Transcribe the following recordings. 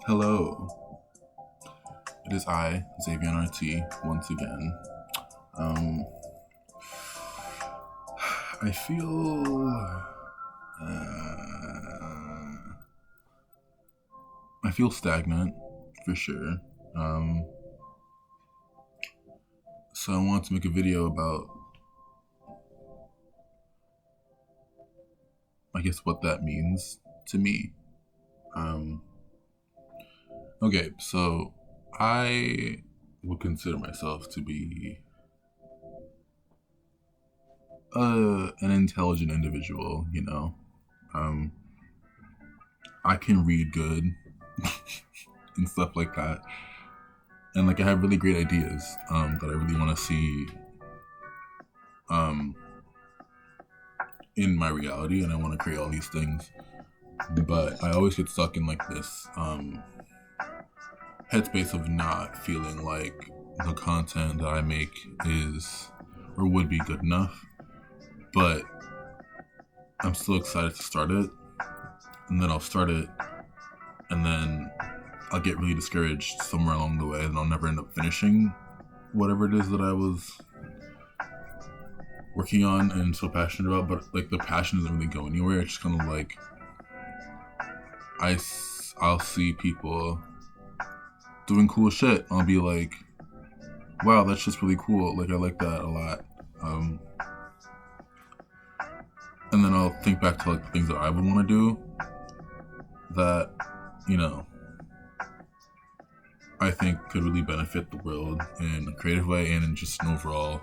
Hello, it is I, Xavier RT, once again. Um, I feel, I feel stagnant for sure. Um, so I wanted to make a video about, I guess, what that means to me. Um, okay, so I would consider myself to be an intelligent individual. Um, I can read good and stuff like that. And like I have really great ideas that I really want to see um, in my reality, and I want to create all these things. But I always get stuck in like this headspace of not feeling like the content that I make is or would be good enough. But I'm still excited to start it, and then I'll start it, and then I'll get really discouraged somewhere along the way, and I'll never end up finishing whatever it is that I was working on and so passionate about. But like the passion doesn't really go anywhere. It's just kind of like I'll see people doing cool shit. I'll be like, wow, that's just really cool. Like I like that a lot. And then I'll think back to like the things that I would want to do that, I think could really benefit the world in a creative way and in just an overall,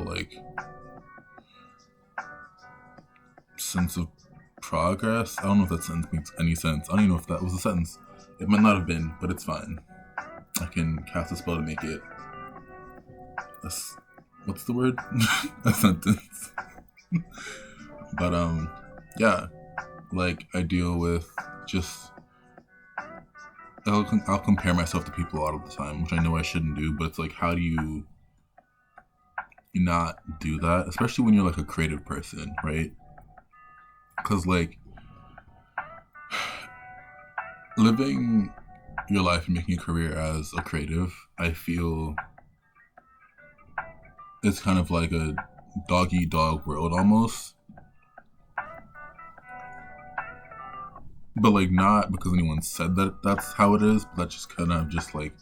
like sense of progress. I don't know if that sentence makes any sense. I don't even know if that was a sentence. It might not have been, but it's fine. I can cast a spell to make it what's the word? A sentence. But yeah, like I deal with just I'll compare myself to people a lot of the time, which I know I shouldn't do, but it's like, how do you not do that, especially when you're like a creative person, right? Because like living your life and making a career as a creative, I feel it's kind of like a dog eat dog world almost. But like not because anyone said that that's how it is, but that's just kind of just like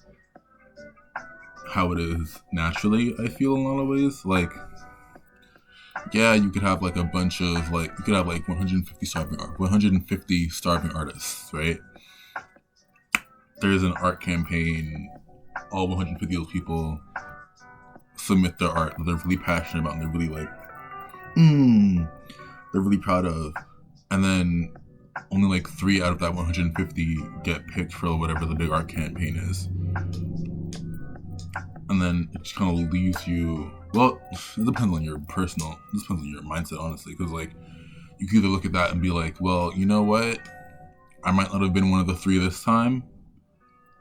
how it is naturally, I feel, in a lot of ways. Like, yeah, you could have like a bunch of like you could have like 150 starving artists, right? There's an art campaign, all 150 of those people submit their art that they're really passionate about and they're really like they're really proud of, and then only like 3 out of that 150 get picked for whatever the big art campaign is. And then it just kind of leaves you, well, it depends on your mindset, honestly, because like you can either look at that and be like, well, you know what, I might not have been one of the 3 this time,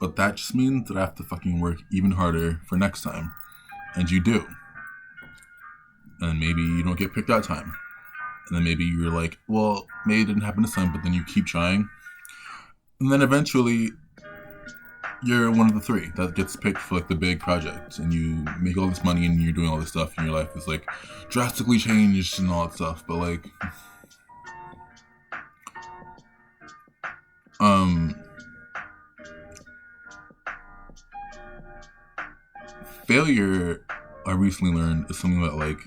but that just means that I have to fucking work even harder for next time. And you do. And maybe you don't get picked that time. And then maybe you're like, well, maybe it didn't happen this time, but then you keep trying. And then eventually you're one of the 3 that gets picked for like the big project, and you make all this money and you're doing all this stuff and your life is like drastically changed and all that stuff. But like failure, I recently learned, is something that like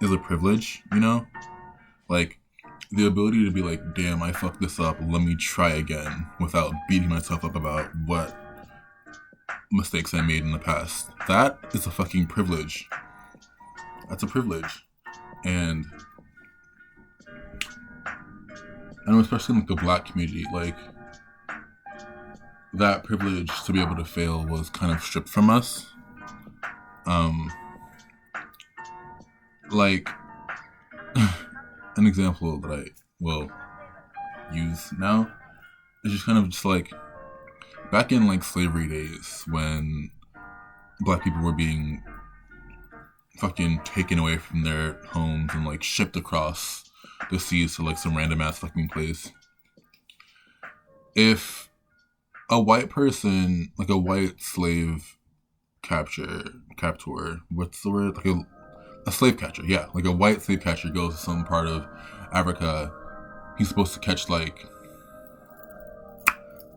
is a privilege, like the ability to be like, damn, I fucked this up, let me try again, without beating myself up about what mistakes I made in the past. That is a fucking privilege. That's a privilege. And I know, especially in like the Black community, like that privilege to be able to fail was kind of stripped from us. Like an example that I will use now is just kind of just like back in like slavery days when Black people were being fucking taken away from their homes and like shipped across the seas to like some random ass fucking place. If a white person, like a white slave captor, what's the word? Like a slave catcher, yeah. Like a white slave catcher goes to some part of Africa, he's supposed to catch like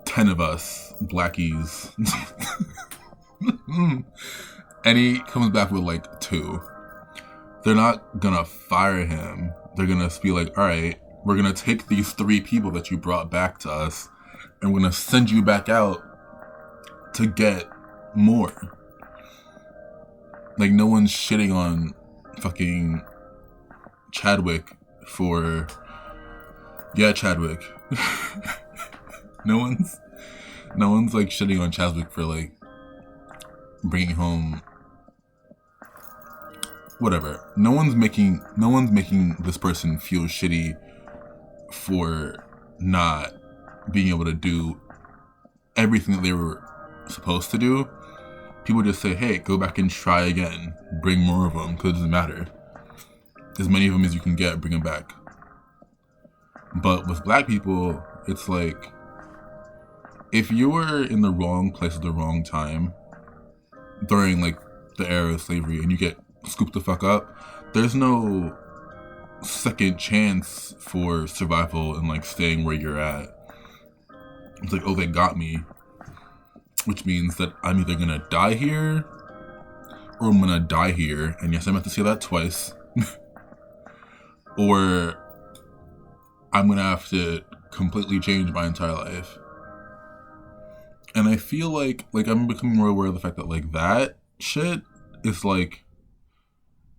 10 of us blackies. And he comes back with like 2. They're not gonna fire him. They're gonna be like, all right, we're gonna take these 3 people that you brought back to us and we're gonna send you back out to get more. Like, no one's shitting on fucking Chadwick for... Yeah, Chadwick. No one's like shitting on Chadwick for like bringing home whatever. No one's making this person feel shitty for not being able to do everything that they were supposed to do. People just say, hey, go back and try again. Bring more of them, because it doesn't matter. As many of them as you can get, bring them back. But with black people, it's like, if you were in the wrong place at the wrong time during like the era of slavery and you get scooped the fuck up, there's no second chance for survival and like staying where you're at. It's like, oh, they got me, which means that I'm either gonna die here or I'm gonna die here, and yes, I meant to say that twice. Or I'm gonna have to completely change my entire life. And I feel like I'm becoming more aware of the fact that like that shit is like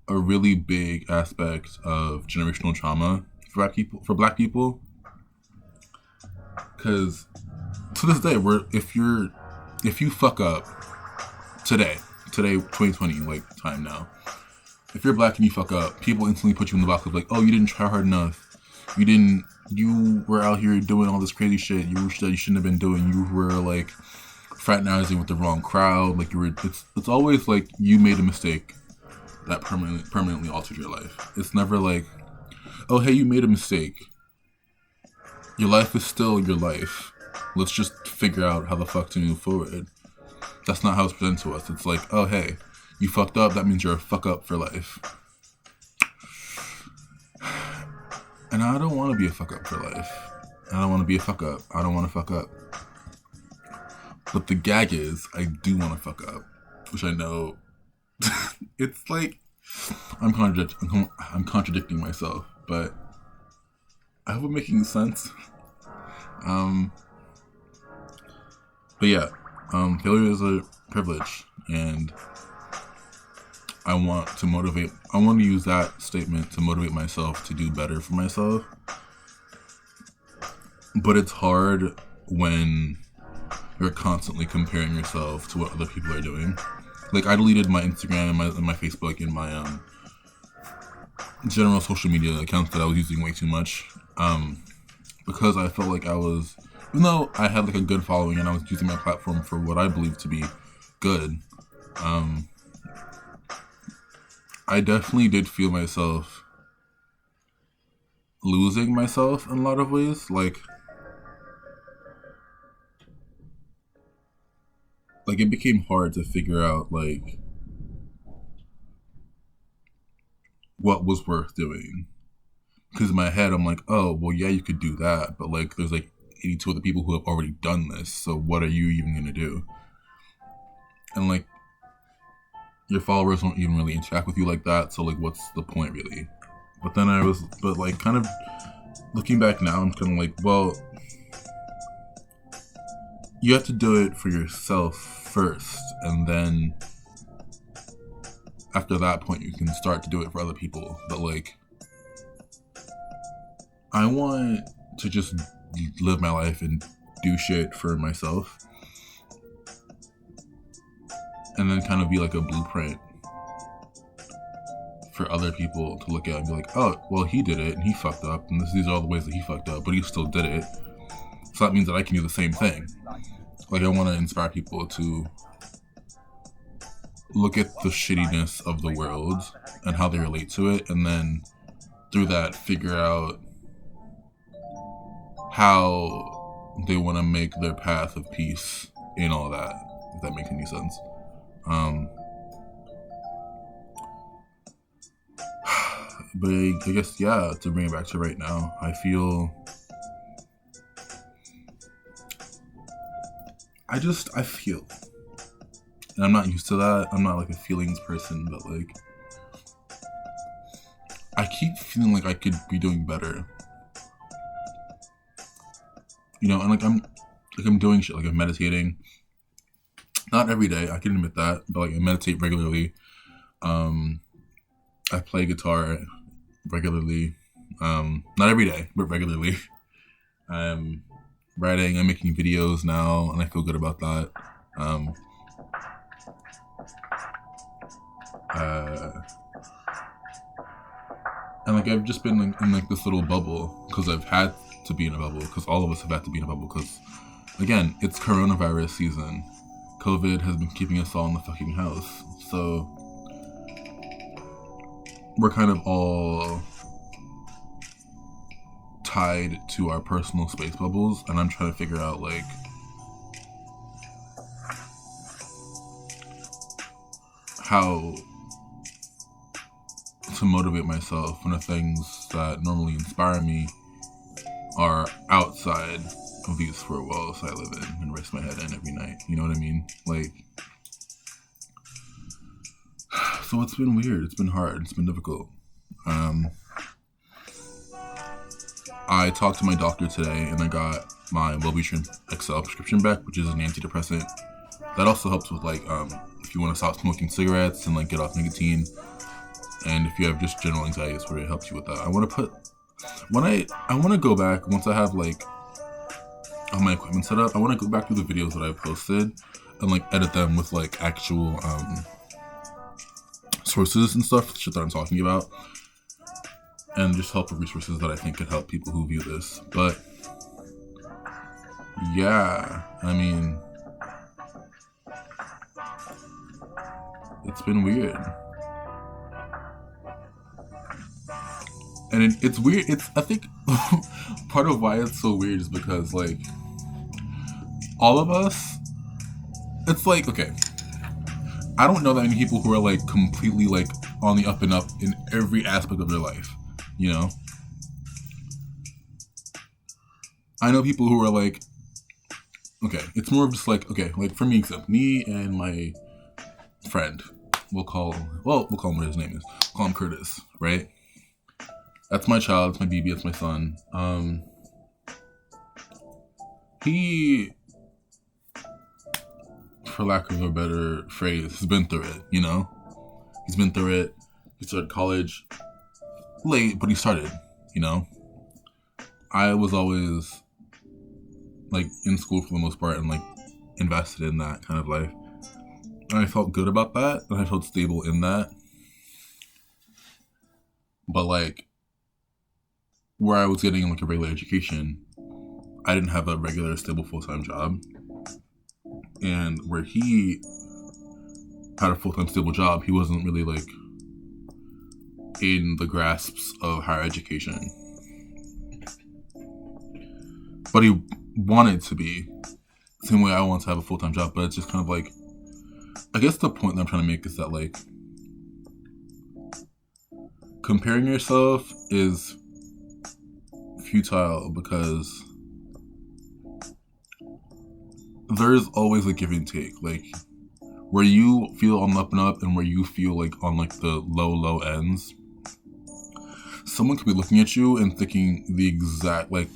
a really big aspect of generational trauma for black people. Because to this day, if you fuck up today 2020 like time now, if you're black and you fuck up, people instantly put you in the box of like, oh, you didn't try hard enough, you were out here doing all this crazy shit you shouldn't have been doing, you were like fraternizing with the wrong crowd, like it's always like you made a mistake that permanently altered your life. It's never like, oh, hey, you made a mistake, your life is still your life, let's just figure out how the fuck to move forward. That's not how it's presented to us. It's like, oh, hey, you fucked up, that means you're a fuck up for life. And I don't want to be a fuck up for life. I don't want to be a fuck up. I don't want to fuck up. But the gag is, I do want to fuck up. Which I know, it's like, I'm contradicting myself. But I hope I'm making sense. But yeah, failure is a privilege. And I want to use that statement to motivate myself to do better for myself. But it's hard when you're constantly comparing yourself to what other people are doing. Like, I deleted my Instagram and my Facebook and my general social media accounts that I was using way too much. Because I felt like I was, even though I had like a good following and I was using my platform for what I believe to be good, I definitely did feel myself losing myself in a lot of ways. Like it became hard to figure out like what was worth doing. Because in my head, I'm like, oh, well, yeah, you could do that, but like there's like 82 other people who have already done this, so what are you even gonna do? And like, your followers don't even really interact with you like that, so like, what's the point really? But then like, kind of looking back now, I'm kind of like, well, you have to do it for yourself first, and then after that point, you can start to do it for other people. But like, I want to just live my life and do shit for myself, and then kind of be like a blueprint for other people to look at and be like, oh, well, he did it and he fucked up, and these are all the ways that he fucked up, but he still did it. So that means that I can do the same thing. Like, I want to inspire people to look at the shittiness of the world and how they relate to it, and then through that figure out how they want to make their path of peace in all that, if that makes any sense. But I guess, yeah, to bring it back to right now, I feel and I'm not used to that. I'm not like a feelings person, but like I keep feeling like I could be doing better, you know. And like I'm doing shit, like I'm meditating, not every day, I can admit that, but like I meditate regularly. I play guitar regularly, not every day, but regularly. I'm writing, I'm making videos now, and I feel good about that. And like I've just been in like this little bubble because I've had to be in a bubble, because all of us have had to be in a bubble, because again, it's coronavirus season. COVID has been keeping us all in the fucking house, so we're kind of all tied to our personal space bubbles, and I'm trying to figure out like how to motivate myself when the things that normally inspire me are outside of these four walls I live in and rest my head in every night. You know what I mean? Like, so it's been weird. It's been hard. It's been difficult. I talked to my doctor today, and I got my Wellbutrin XL prescription back, which is an antidepressant. That also helps with like if you want to stop smoking cigarettes and like get off nicotine, and if you have just general anxiety, it's where it helps you with that. I want to go back once I have like all my equipment set up. I want to go back through the videos that I've posted and like edit them with like actual sources and stuff, shit that I'm talking about, and just help with resources that I think could help people who view this. But yeah, I mean, it's been weird. And it's weird. I think part of why it's so weird is because like all of us, it's like, okay, I don't know that many people who are like completely like on the up and up in every aspect of their life, you know? I know people who are like, okay, it's more of just like, okay, like for me, example, me and my friend, we'll call him what his name is. We'll call him Curtis, right? That's my child, it's my baby, it's my son. He, for lack of a better phrase, has been through it, you know? He's been through it. He started college late, but he started, you know? I was always, like, in school for the most part and, like, invested in that kind of life. And I felt good about that, and I felt stable in that. But, like, where I was getting, like, a regular education, I didn't have a regular, stable, full-time job. And where he had a full-time, stable job, he wasn't really, like, in the grasps of higher education. But he wanted to be. Same way I want to have a full-time job, but it's just kind of like, I guess the point that I'm trying to make is that, like, comparing yourself is futile because there's always a give and take. Like, where you feel on the up and up and where you feel like on like the low ends, someone could be looking at you and thinking the exact like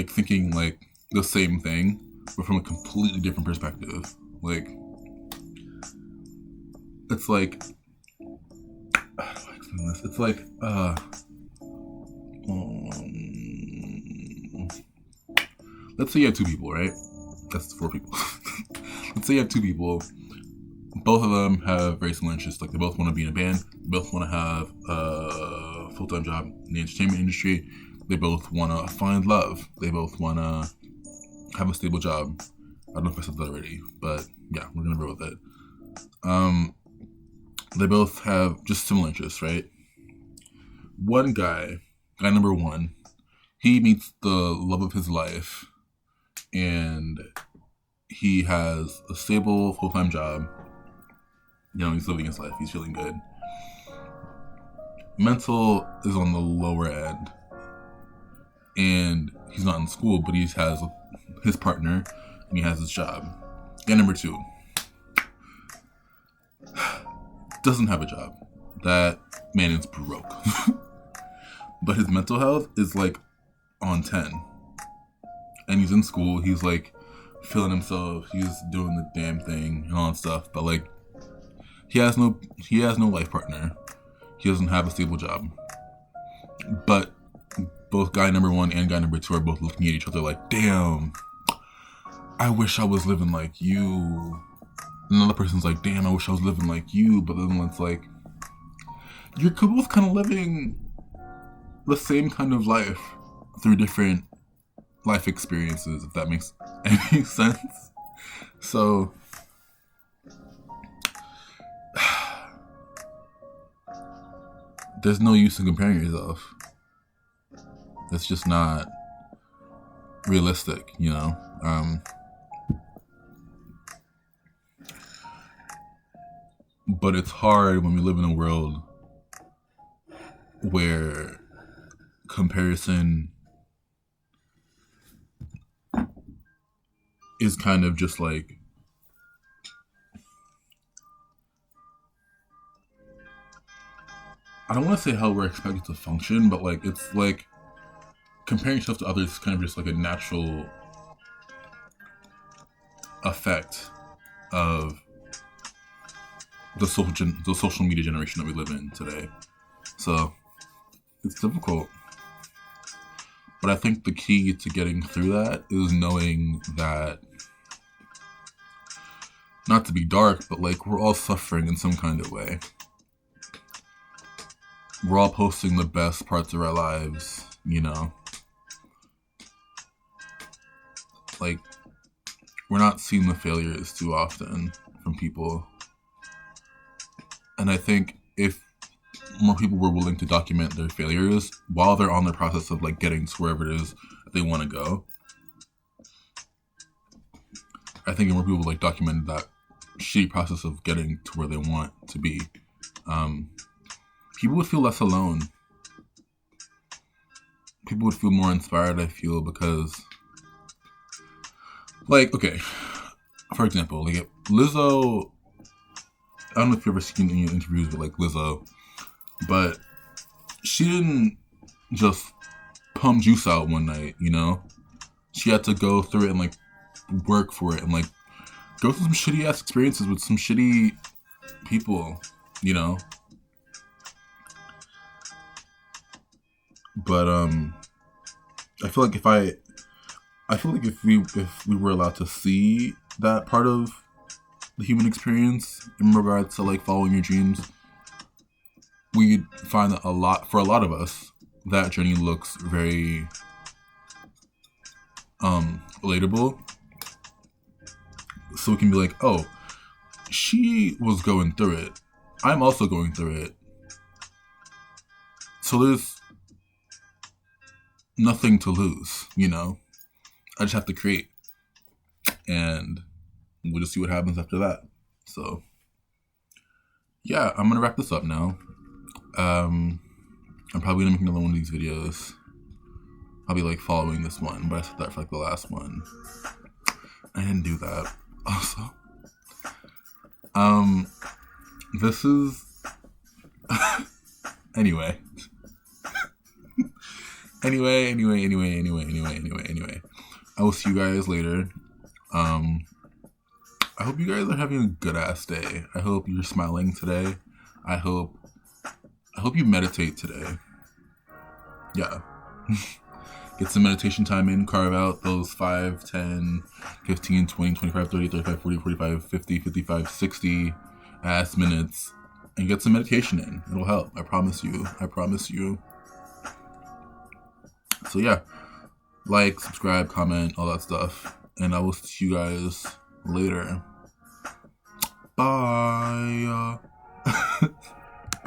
thinking like the same thing, but from a completely different perspective. Like, it's like, how do I explain this? It's like let's say you have two people, right? That's 4 people. Let's say you have 2 people. Both of them have very similar interests. Like, they both want to be in a band. They both want to have a full-time job in the entertainment industry. They both want to find love. They both want to have a stable job. I don't know if I said that already, but yeah, we're going to roll with it. They both have just similar interests, right? one guy number one, he meets the love of his life, and he has a stable full-time job. You know, he's living his life. He's feeling good. Mental is on the lower end, and he's not in school, but he has his partner, and he has his job. Guy number two doesn't have a job. That man is broke. But his mental health is like on 10. And he's in school. He's like feeling himself. He's doing the damn thing and all that stuff. But like he has no life partner. He doesn't have a stable job. But both guy number one and guy number two are both looking at each other like, damn, I wish I was living like you. Another person's like, damn, I wish I was living like you. But then it's like, you're both kind of living the same kind of life through different life experiences, if that makes any sense. So, there's no use in comparing yourself. It's just not realistic, you know? But it's hard when we live in a world where comparison is kind of just like, I don't want to say how we're expected to function, but like it's like comparing yourself to others is kind of just like a natural effect of the social media generation that we live in today. So it's difficult. But I think the key to getting through that is knowing that, not to be dark, but like we're all suffering in some kind of way. We're all posting the best parts of our lives, you know? Like, we're not seeing the failures too often from people. And I think if more people were willing to document their failures while they're on the process of like getting to wherever it is they want to go, I think if more people like documented that shitty process of getting to where they want to be, people would feel less alone. People would feel more inspired, I feel, because like, okay, for example, like Lizzo, I don't know if you've ever seen any interviews with like Lizzo, but she didn't just pump juice out one night, you know? She had to go through it and like work for it and like go through some shitty ass experiences with some shitty people, you know? But I feel like if we were allowed to see that part of the human experience in regards to like following your dreams, we'd find that for a lot of us, that journey looks very relatable. So we can be like, oh, she was going through it. I'm also going through it. So there's nothing to lose, you know? I just have to create. And we'll just see what happens after that. So, yeah, I'm going to wrap this up now. I'm probably going to make another one of these videos. I'll be like following this one, but I said that for like the last one. I didn't do that. Also, this is anyway. Anyway. I will see you guys later. I hope you guys are having a good ass day. I hope you're smiling today. I hope you meditate today. Yeah. Get some meditation time in, carve out those 5, 10, 15, 20, 25, 30, 35, 40, 45, 50, 55, 60 ass minutes and get some meditation in. It'll help. I promise you. So yeah, like, subscribe, comment, all that stuff. And I will see you guys later. Bye.